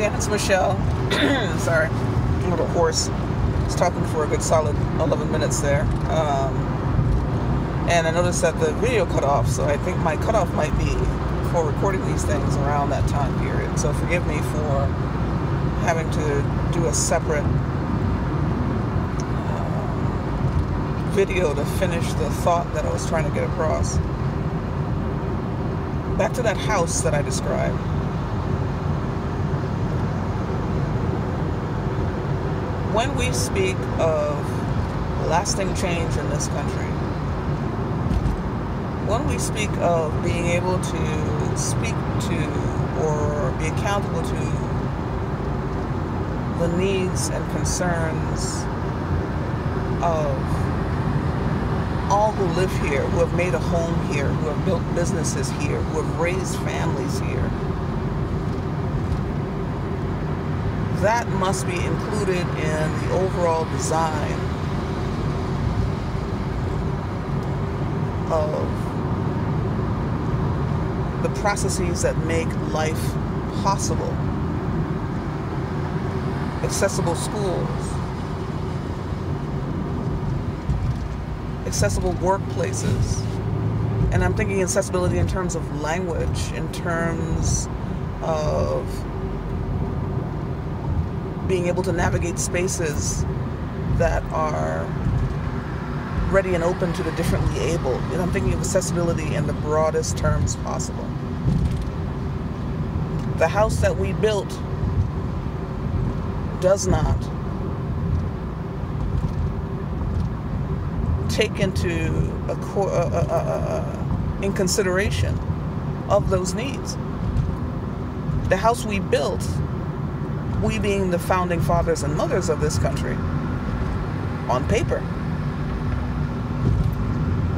again, it's Michelle. Sorry, I'm a little hoarse. I was talking for a good solid 11 minutes there. And I noticed that the video cut off, so I think my cutoff might be for recording these things around that time period. So forgive me for having to do a separate video to finish the thought that I was trying to get across. Back to that house that I described. When we speak of lasting change in this country, when we speak of being able to speak to or be accountable to the needs and concerns of all who live here, who have made a home here, who have built businesses here, who have raised families here, that must be included in the overall design of the processes that make life possible. Accessible schools, accessible workplaces, and I'm thinking accessibility in terms of language, in terms of being able to navigate spaces that are ready and open to the differently able. And I'm thinking of accessibility in the broadest terms possible. The house that we built does not take into in consideration of those needs. The house we built, we being the founding fathers and mothers of this country, on paper,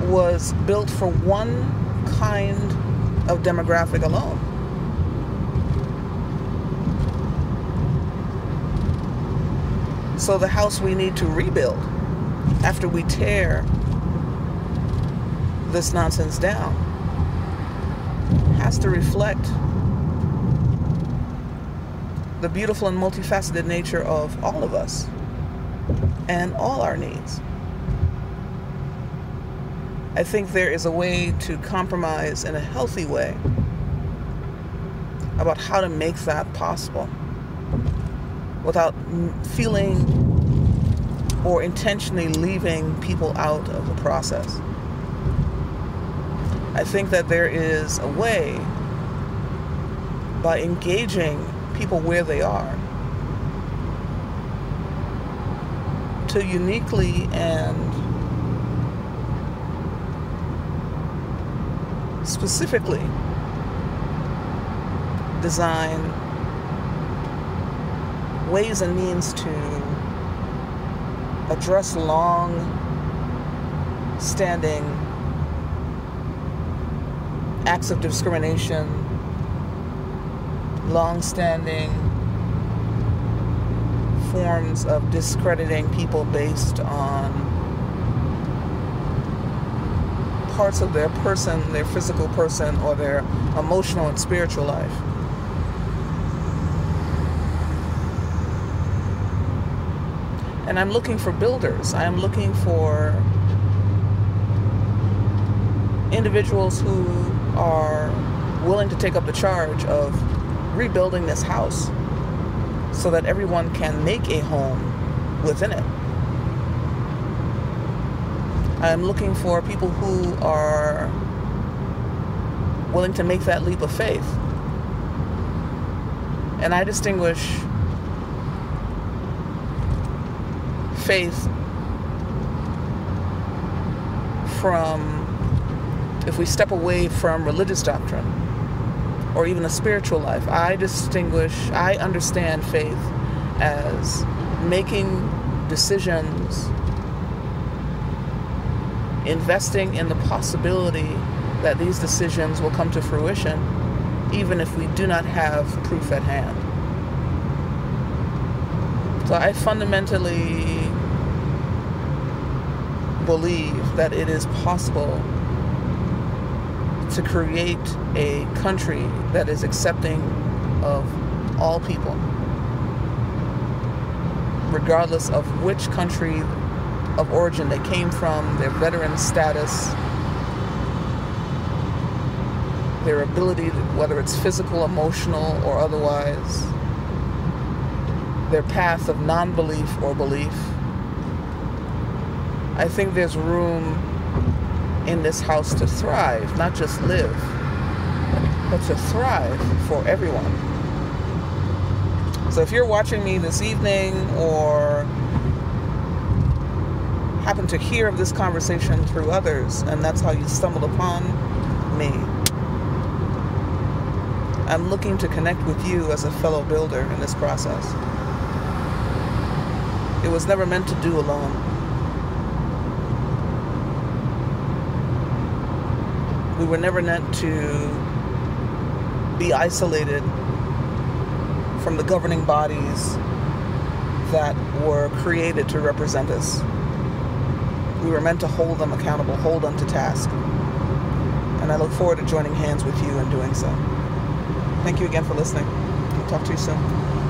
was built for one kind of demographic alone. So the house we need to rebuild after we tear this nonsense down has to reflect the beautiful and multifaceted nature of all of us and all our needs. I think there is a way to compromise in a healthy way about how to make that possible without feeling or intentionally leaving people out of the process. I think that there is a way, by engaging people where they are, to uniquely and specifically design ways and means to address long-standing acts of discrimination, long-standing forms of discrediting people based on parts of their person, their physical person, or their emotional and spiritual life. And I'm looking for builders. I am looking for individuals who are willing to take up the charge of rebuilding this house so that everyone can make a home within it. I'm looking for people who are willing to make that leap of faith. And I distinguish faith from, if we step away from religious doctrine or even a spiritual life, I understand faith as making decisions, investing in the possibility that these decisions will come to fruition, even if we do not have proof at hand. So I fundamentally believe that it is possible to create a country that is accepting of all people, regardless of which country of origin they came from, their veteran status, their ability, whether it's physical, emotional, or otherwise, their path of non-belief or belief. I think there's room in this house to thrive, not just live, but to thrive for everyone. So if you're watching me this evening or happen to hear of this conversation through others, and that's how you stumbled upon me, I'm looking to connect with you as a fellow builder in this process. It was never meant to do alone. We were never meant to be isolated from the governing bodies that were created to represent us. We were meant to hold them accountable, hold them to task. And I look forward to joining hands with you in doing so. Thank you again for listening. I'll talk to you soon.